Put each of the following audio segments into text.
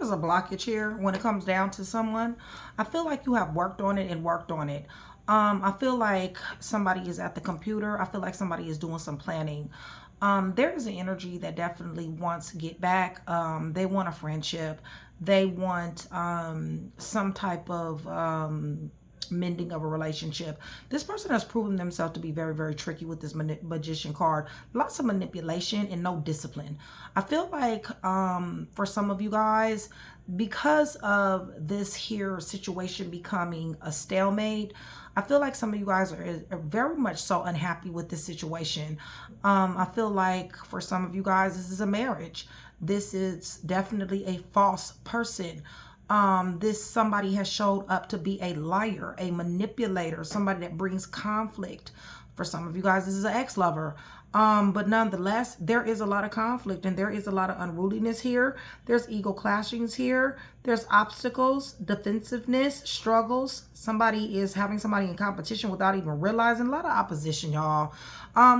is a blockage here when it comes down to someone. I feel like you have worked on it and worked on it. I feel like somebody is at the computer. I feel like somebody is doing some planning. There is an energy that definitely wants to get back. They want a friendship. They want some type of mending of a relationship. This person has proven themselves to be very, very tricky with this magician card. Lots of manipulation and no discipline. I feel like for some of you guys, because of this here situation becoming a stalemate, I feel like some of you guys are very much so unhappy with this situation. I feel like for some of you guys, this is a marriage. This is definitely a false person. This somebody has showed up to be a liar, a manipulator, somebody that brings conflict. For some of you guys, this is an ex-lover. But nonetheless, there is a lot of conflict and there is a lot of unruliness here. There's ego clashings here. There's obstacles, defensiveness, struggles. Somebody is having somebody in competition without even realizing. A lot of opposition, y'all.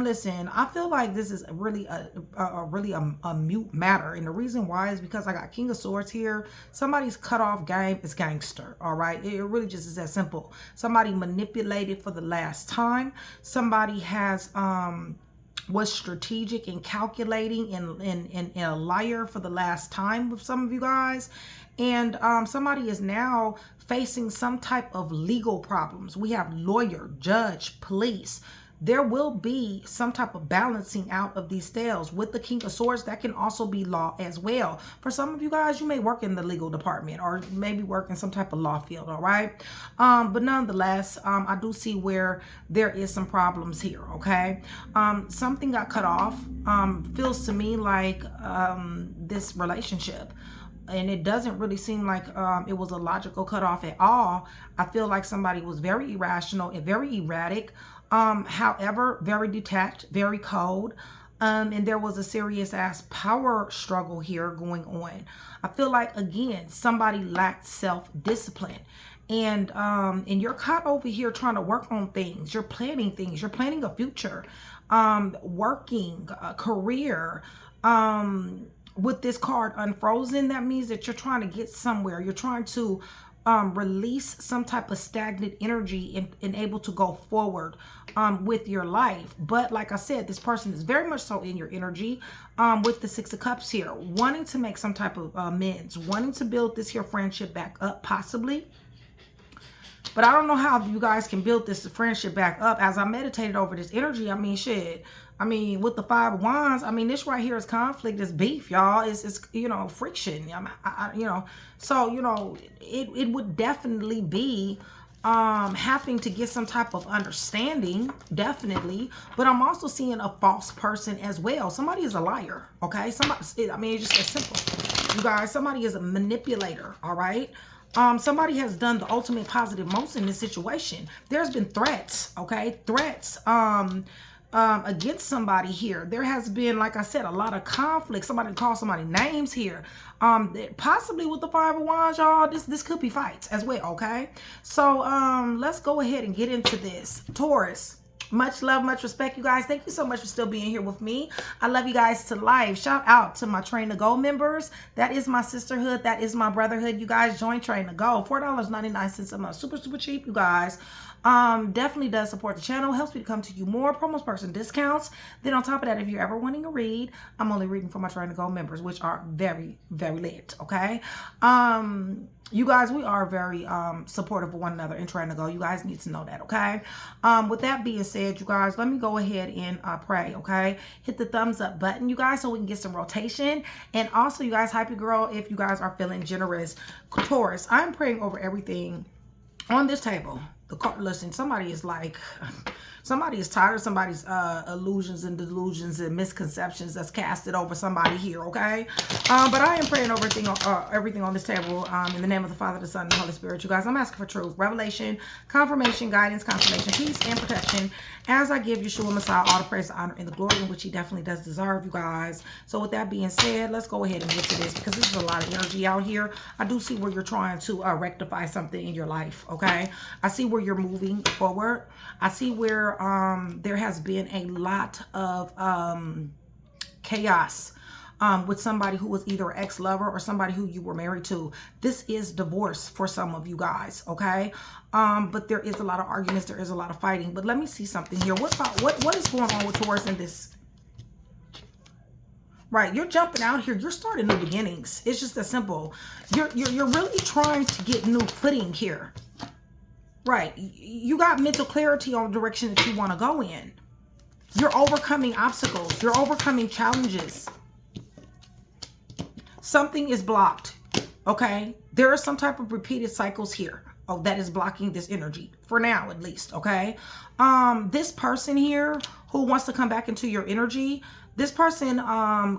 Listen, I feel like this is really a mute matter. And the reason why is because I got King of Swords here. Somebody's cut off game is gangster, all right? It really just is that simple. Somebody manipulated for the last time. Somebody has... was strategic and calculating and a liar for the last time with some of you guys. And somebody is now facing some type of legal problems. We have lawyer, judge, police. There will be some type of balancing out of these scales with the King of Swords. That can also be law as well. For some of you guys, you may work in the legal department or maybe work in some type of law field, all right? But nonetheless, I do see where there is some problems here, okay? Something got cut off. Feels to me like this relationship. And it doesn't really seem like it was a logical cutoff at all. I feel like somebody was very irrational and very erratic. However, very detached, very cold. And there was a serious ass power struggle here going on. I feel like, again, somebody lacked self-discipline. And you're caught over here trying to work on things. You're planning things. You're planning a future, working, a career. With this card unfrozen, that means that you're trying to get somewhere. You're trying to release some type of stagnant energy and able to go forward with your life. But like I said, this person is very much so in your energy with the Six of Cups here, wanting to make some type of amends, wanting to build this here friendship back up, possibly. But I don't know how you guys can build this friendship back up. As I meditated over this energy, I mean, shit. I mean, with the Five of Wands, I mean, this right here is conflict, it's beef, y'all. It's you know, friction. You know, so, you know, it would definitely be having to get some type of understanding, definitely. But I'm also seeing a false person as well. Somebody is a liar, okay? Somebody, I mean, it's just that simple. You guys, somebody is a manipulator, all right? Somebody has done the ultimate positive most in this situation. There's been threats, okay? Threats, against somebody here. There has been, like I said, a lot of conflict. Somebody called somebody names here. Possibly with the Five of Wands, y'all, this could be fights as well, okay? So let's go ahead and get into this. Taurus. Much love, much respect, you guys. Thank you so much for still being here with me. I love you guys to life. Shout out to my Train to Go members. That is my sisterhood. That is my brotherhood. You guys join Train to Go. $4.99 a month. Super, super cheap, you guys. Definitely does support the channel. Helps me to come to you more. Promos, perks, and discounts. Then on top of that, if you're ever wanting to read, I'm only reading for my Train to Go members, which are very, very lit, okay? You guys, we are very supportive of one another in Train to Go. You guys need to know that, okay? With that being said, you guys, let me go ahead and pray, okay? Hit the thumbs up button, you guys, so we can get some rotation. And also, you guys, hype your girl if you guys are feeling generous. Taurus, I'm praying over everything on this table. Listen, somebody is like, somebody is tired of somebody's illusions and delusions and misconceptions that's casted over somebody here, okay? But I am praying over everything on this table in the name of the Father, the Son, and the Holy Spirit. You guys, I'm asking for truth, revelation, confirmation, guidance, consolation, peace, and protection as I give Yeshua Messiah all the praise, the honor, and the glory in which he definitely does deserve, you guys. So with that being said, let's go ahead and get to this because this is a lot of energy out here. I do see where you're trying to rectify something in your life, okay? I see where you're moving forward. I see where there has been a lot of chaos with somebody who was either an ex-lover or somebody who you were married to. This is divorce for some of you guys, okay? But there is a lot of arguments, there is a lot of fighting. But let me see something here. What is going on with Taurus in this? Right, you're jumping out here. You're starting new beginnings. It's just that simple. You're really trying to get new footing here. Right, you got mental clarity on the direction that you want to go in. You're overcoming obstacles. You're overcoming challenges. Something is blocked, okay? There are some type of repeated cycles here that is blocking this energy, for now at least, okay? This person here who wants to come back into your energy, this person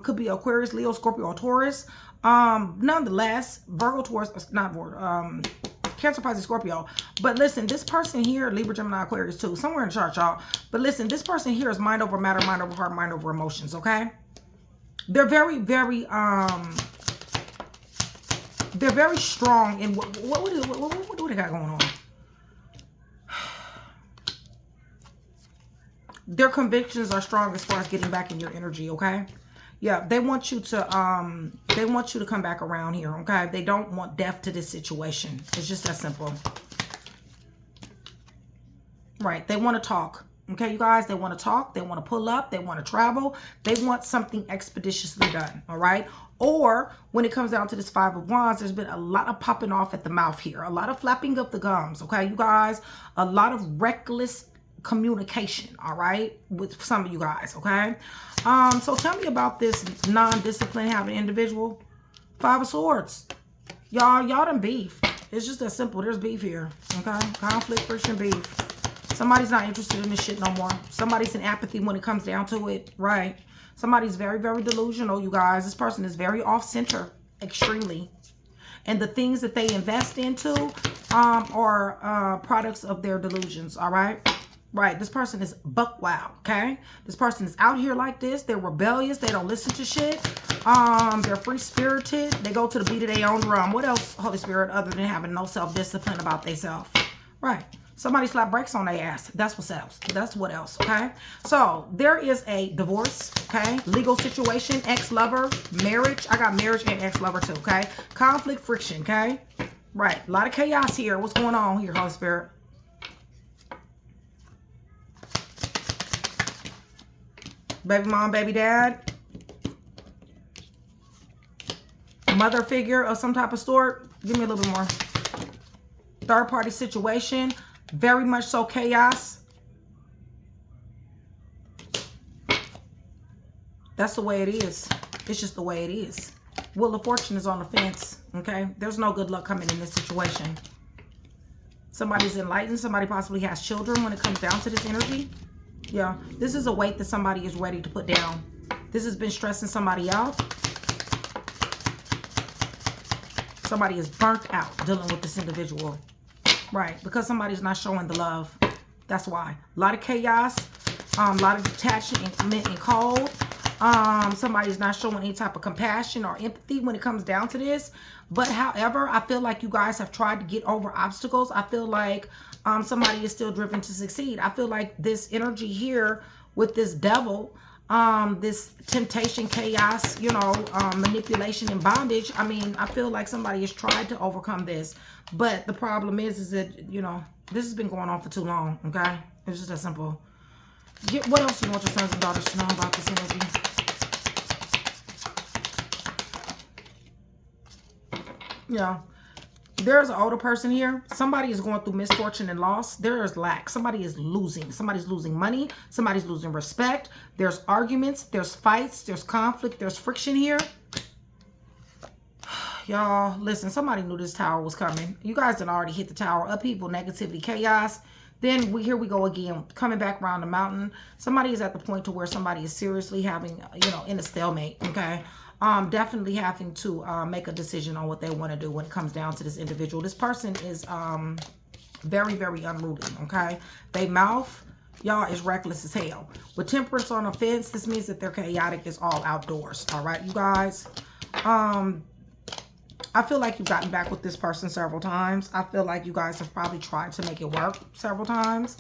could be Aquarius, Leo, Scorpio, or Taurus. Nonetheless, Virgo, Taurus, not Virgo, Cancer, Pisces, Scorpio. But listen, this person here, Libra, Gemini, Aquarius too, somewhere in the chart, y'all. But listen, this person here is mind over matter, mind over heart, mind over emotions, okay? They're very, very strong in what do they got going on? Their convictions are strong as far as getting back in your energy, okay? Yeah, they want you to come back around here, okay? They don't want death to this situation. It's just that simple. Right, they want to talk. Okay, you guys, they want to talk, they want to pull up, they want to travel, they want something expeditiously done, all right? Or when it comes down to this Five of Wands, there's been a lot of popping off at the mouth here, a lot of flapping of the gums, okay, you guys, a lot of reckless communication, all right, with some of you guys, okay? So tell me about this non-discipline having individual. Five of Swords. Y'all done beef. It's just that simple. There's beef here, okay? Conflict, friction, beef. Somebody's not interested in this shit no more. Somebody's in apathy when it comes down to it, right? Somebody's very, very delusional, you guys. This person is very off-center, extremely. And the things that they invest into are products of their delusions, all right? Right, this person is buck wild, okay? This person is out here like this. They're rebellious. They don't listen to shit. They're free-spirited. They go to the beat of their own drum. What else, Holy Spirit, other than having no self-discipline about themselves? Right. Somebody slap brakes on their ass. That's what else. That's what else, okay? So, there is a divorce, okay? Legal situation, ex-lover, marriage. I got marriage and ex-lover too, okay? Conflict, friction, okay? Right. A lot of chaos here. What's going on here, Holy Spirit? Baby mom, baby dad. Mother figure of some type of sort. Give me a little bit more. Third party situation. Very much so chaos. That's the way it is. It's just the way it is. Wheel of Fortune is on the fence. Okay. There's no good luck coming in this situation. Somebody's enlightened. Somebody possibly has children when it comes down to this energy. Yeah, this is a weight that somebody is ready to put down. This has been stressing somebody out. Somebody is burnt out dealing with this individual. Right, because somebody's not showing the love. That's why. A lot of chaos, a lot of detachment and cold. Somebody's not showing any type of compassion or empathy when it comes down to this. But however, I feel like you guys have tried to get over obstacles. I feel like somebody is still driven to succeed. I feel like this energy here with this devil, this temptation, chaos, you know, manipulation and bondage. I mean, I feel like somebody has tried to overcome this. But the problem is that, you know, this has been going on for too long, okay? It's just that simple. What else do you want your sons and daughters to know about this energy? Yeah. There's an older person here. Somebody is going through misfortune and loss. There is lack. Somebody is losing. Somebody's losing money. Somebody's losing respect. There's arguments. There's fights. There's conflict. There's friction here. Y'all, listen, somebody knew this tower was coming. You guys done already hit the tower. Upheaval, negativity, chaos. Then here we go again, coming back around the mountain. Somebody is at the point to where somebody is seriously having, you know, in a stalemate, okay? Definitely having to make a decision on what they want to do when it comes down to this individual. This person is very, very unruly, okay? They mouth, y'all, is reckless as hell. With temperance on the fence, this means that their chaotic is all outdoors, all right, you guys? I feel like you've gotten back with this person several times. I feel like you guys have probably tried to make it work several times.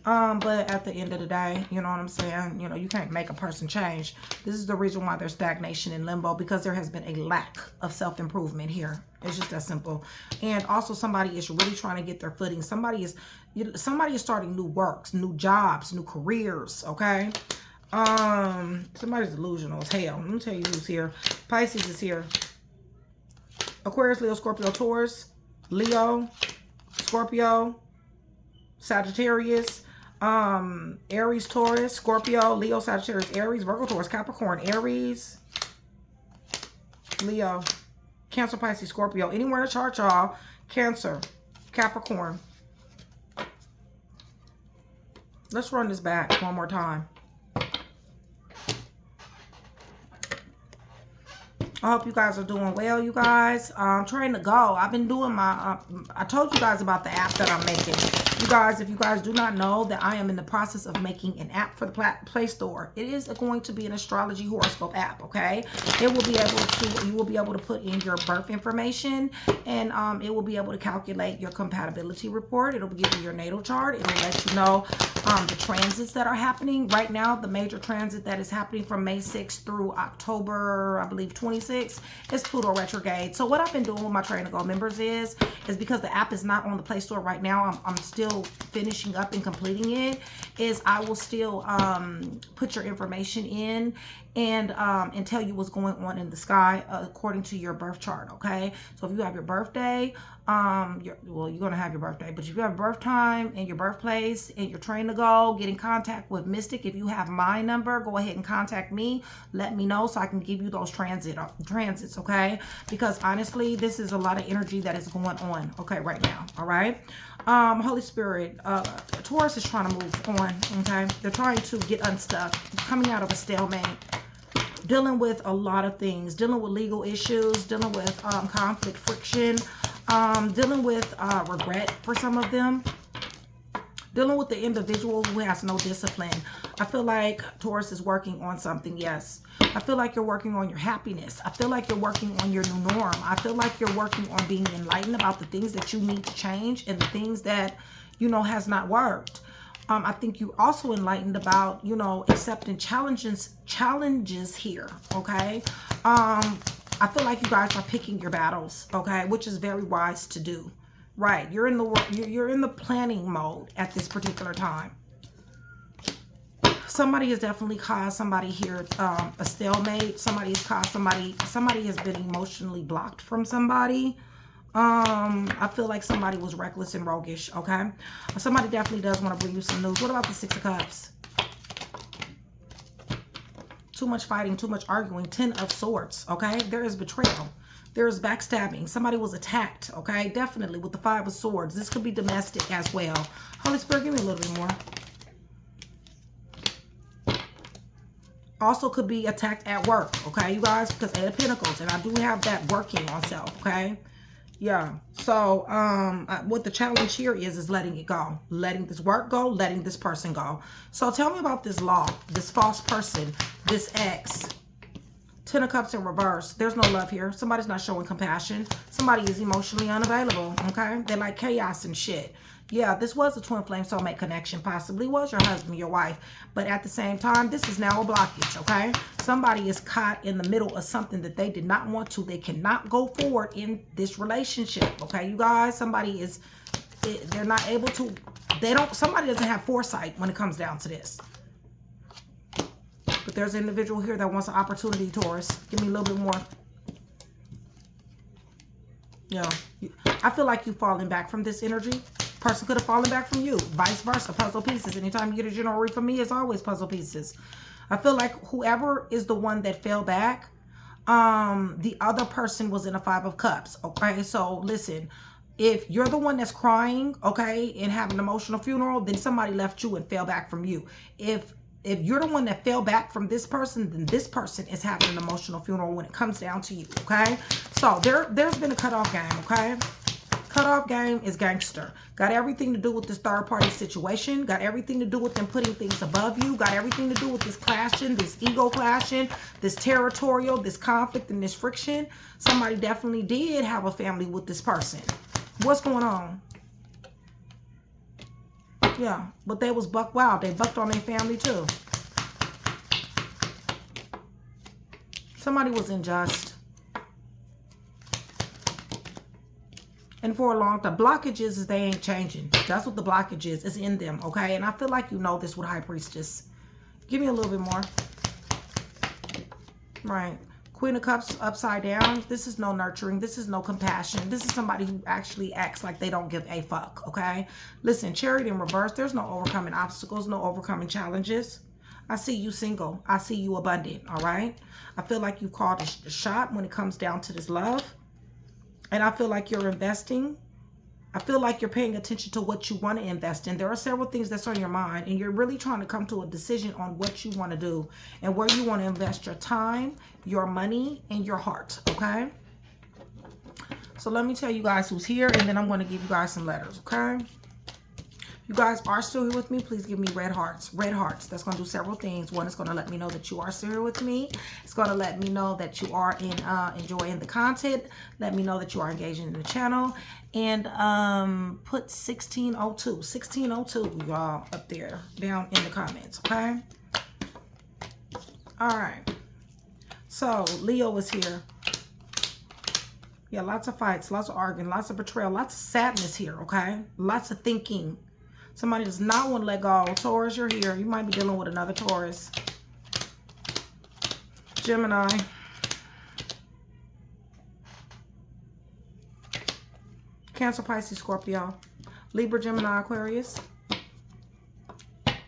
But at the end of the day, you know what I'm saying? You know, you can't make a person change. This is the reason why there's stagnation in limbo, because there has been a lack of self-improvement here. It's just that simple. And also somebody is really trying to get their footing. Somebody is starting new works, new jobs, new careers, okay? Somebody's delusional as hell. Let me tell you who's here. Pisces is here. Aquarius, Leo, Scorpio, Taurus, Leo, Scorpio, Sagittarius, Aries, Taurus, Scorpio, Leo, Sagittarius, Aries, Virgo, Taurus, Capricorn, Aries, Leo, Cancer, Pisces, Scorpio. Anywhere in the chart, y'all. Cancer, Capricorn. Let's run this back one more time. I hope you guys are doing well, you guys. I'm trying to go. I've been doing my, I told you guys about the app that I'm making. You guys, if you guys do not know that I am in the process of making an app for the Play Store. It is going to be an astrology horoscope app, okay? It will be able to, you will be able to put in your birth information, and it will be able to calculate your compatibility report. It'll give you your natal chart. It'll let you know the transits that are happening. Right now, the major transit that is happening from May 6th through October, I believe, 26th is Pluto retrograde. So what I've been doing with my Train to Go members is because the app is not on the Play Store right now, I'm still finishing up and completing it, is I will still put your information in and tell you what's going on in the sky according to your birth chart, okay? So if you have your birthday, you're going to have your birthday, but if you have birth time and your birthplace and your Train to Go, get in contact with Mystic. If you have my number, go ahead and contact me. Let me know so I can give you those transits, okay? Because honestly, this is a lot of energy that is going on, okay, right now, all right? Holy Spirit, Taurus is trying to move on, okay? They're trying to get unstuck, coming out of a stalemate, dealing with a lot of things, dealing with legal issues, dealing with conflict, friction, dealing with regret for some of them, dealing with the individual who has no discipline. I feel like Taurus is working on something, yes. I feel like you're working on your happiness. I feel like you're working on your new norm. I feel like you're working on being enlightened about the things that you need to change and the things that, you know, has not worked. I think you're also enlightened about, you know, accepting challenges here, okay? I feel like you guys are picking your battles, okay, which is very wise to do. Right, you're in the planning mode at this particular time. Somebody has definitely caused somebody here a stalemate. Somebody has caused somebody has been emotionally blocked from somebody. I feel like somebody was reckless and roguish, okay? Somebody definitely does want to bring you some news. What about the Six of Cups? Too much fighting, too much arguing. 10 of Swords, okay? There is betrayal. There is backstabbing. Somebody was attacked, okay? Definitely with the 5 of Swords. This could be domestic as well. Holy Spirit, give me a little bit more. Also could be attacked at work, okay, you guys? Because 8 of Pentacles, and I do have that working on self, okay? Yeah, so what the challenge here is letting it go. Letting this work go, letting this person go. So tell me about this law, this false person, this ex. 10 of Cups in reverse. There's no love here. Somebody's not showing compassion. Somebody is emotionally unavailable, okay? They like chaos and shit. Yeah, this was a twin flame soulmate connection. Possibly was your husband, your wife. But at the same time, this is now a blockage, okay? Somebody is caught in the middle of something that they did not want to. They cannot go forward in this relationship, okay, you guys? Somebody is, they're not able to, somebody doesn't have foresight when it comes down to this. But there's an individual here that wants an opportunity, Taurus. Give me a little bit more. Yeah. I feel like you've fallen back from this energy. Person could have fallen back from you. Vice versa. Puzzle pieces. Anytime you get a general read from me, it's always puzzle pieces. I feel like whoever is the one that fell back, the other person was in a 5 of Cups. Okay, so listen. If you're the one that's crying, okay, and having an emotional funeral, then somebody left you and fell back from you. If you're the one that fell back from this person, then this person is having an emotional funeral when it comes down to you, okay? So there's been a cutoff game, okay? Cutoff game is gangster. Got everything to do with this third party situation. Got everything to do with them putting things above you. Got everything to do with this clashing, this ego clashing, this territorial, this conflict, and this friction. Somebody definitely did have a family with this person. What's going on? Yeah, but they was buck wild. They bucked on their family too. Somebody was unjust. And for a long time, blockage is they ain't changing. That's what the blockage is. It's in them, okay? And I feel like you know this with High Priestess. Give me a little bit more. Right. Queen of Cups upside down. This is no nurturing. This is no compassion. This is somebody who actually acts like they don't give a fuck, okay? Listen, Chariot in reverse. There's no overcoming obstacles, no overcoming challenges. I see you single. I see you abundant, all right? I feel like you've called a shot when it comes down to this love. And I feel like you're investing. I feel like you're paying attention to what you want to invest in. There are several things that's on your mind, and you're really trying to come to a decision on what you want to do and where you want to invest your time, your money, and your heart, okay? So let me tell you guys who's here, and then I'm going to give you guys some letters, okay? You guys are still here with me. Please give me red hearts. Red hearts. That's going to do several things. One, it's going to let me know that you are still here with me. It's going to let me know that you are enjoying the content. Let me know that you are engaging in the channel. And put 1602. 1602, y'all, up there, down in the comments, okay? All right. So, Leo is here. Yeah, lots of fights, lots of arguing, lots of betrayal, lots of sadness here, okay? Lots of thinking. Somebody does not want to let go. Taurus, you're here. You might be dealing with another Taurus. Gemini. Cancer, Pisces, Scorpio. Libra, Gemini, Aquarius. Let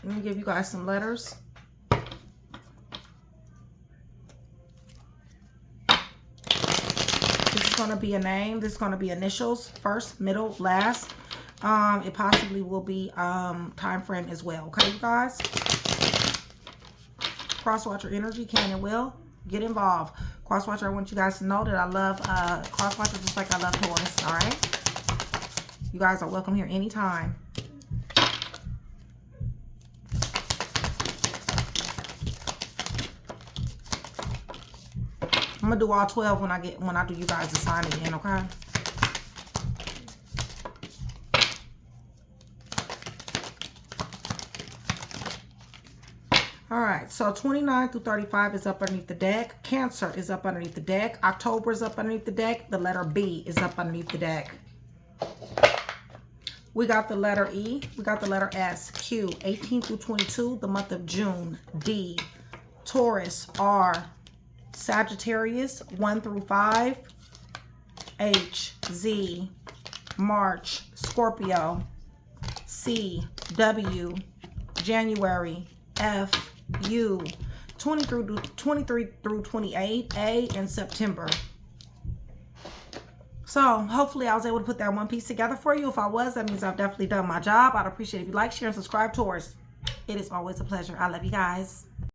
me give you guys some letters. Going to be a name. This is going to be initials, first, middle, last. It possibly will be time frame as well, okay, you guys? Crosswatcher energy can and will get involved. Crosswatcher, I want you guys to know that I love Crosswatcher just like I love Taurus, all right? You guys are welcome here anytime. I'm gonna do all 12 when I do you guys the sign again, okay? All right, so 29 through 35 is up underneath the deck. Cancer is up underneath the deck. October is up underneath the deck. The letter B is up underneath the deck. We got the letter E. We got the letter S. Q, 18 through 22, the month of June. D, Taurus, R, Sagittarius, 1 through 5, H, Z, March, Scorpio, C, W, January, F, U, 23 through 28, A, and September. So hopefully I was able to put that one piece together for you. If I was, that means I've definitely done my job. I'd appreciate it if you like, share, and subscribe. Taurus, it is always a pleasure. I love you guys.